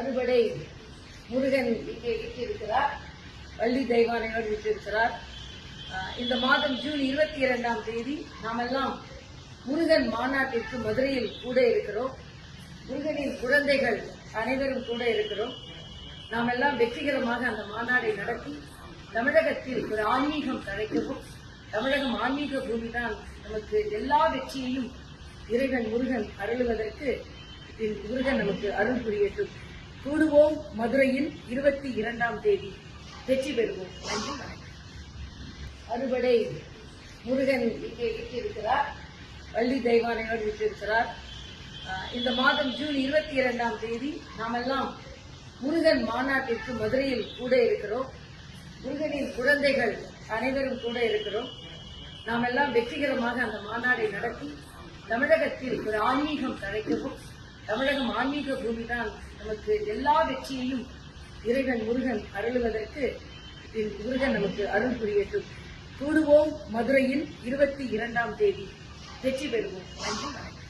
அறுபடை முருகன் இங்கே இருக்கிறார். வள்ளி தெய்வானையோடு இருக்கிறார். இந்த மாதம் ஜூன் 22ஆம் தேதி நாமெல்லாம் முருகன் மாநாட்டிற்கு மதுரையில் கூட இருக்கிறோம். முருகனின் குழந்தைகள் அனைவரும் கூட இருக்கிறோம். நாம் எல்லாம் வெற்றிகரமாக அந்த மாநாடை நடத்தி தமிழகத்தில் ஒரு ஆன்மீகம் தழைக்கவும், தமிழகம் ஆன்மீக பூமி தான், நமக்கு எல்லா வெற்றியையும் இறைவன் முருகன் அருளுவதற்கு முருகன் நமக்கு அருள் புரியட்டும். கூடுவோம் மதுரையில் 22ஆம் தேதி, வெற்றி பெறுவோம். நன்றி, வணக்கம். அறுபடை முருகன் இங்கே இருக்கிறார். வள்ளி தெய்வானையோடு இருக்கிறார். இந்த மாதம் ஜூன் 22ஆம் தேதி நாமெல்லாம் முருகன் மாநாட்டிற்கு மதுரையில் கூட இருக்கிறோம். முருகனின் குழந்தைகள் அனைவரும் கூட இருக்கிறோம். நாம் எல்லாம் வெற்றிகரமாக அந்த மாநாடை நடத்தி தமிழகத்தில் ஒரு ஆன்மீகம் தழைக்கவும், தமிழகம் ஆன்மீக பூமி தான், நமக்கு எல்லா வெற்றியையும் இறைவன் முருகன் அருளுவதற்கு முருகன் நமக்கு அருள் புரியட்டும். கூடுவோம் மதுரையில் 22ஆம் தேதி, வெற்றி பெறுவோம். நன்றி, வணக்கம்.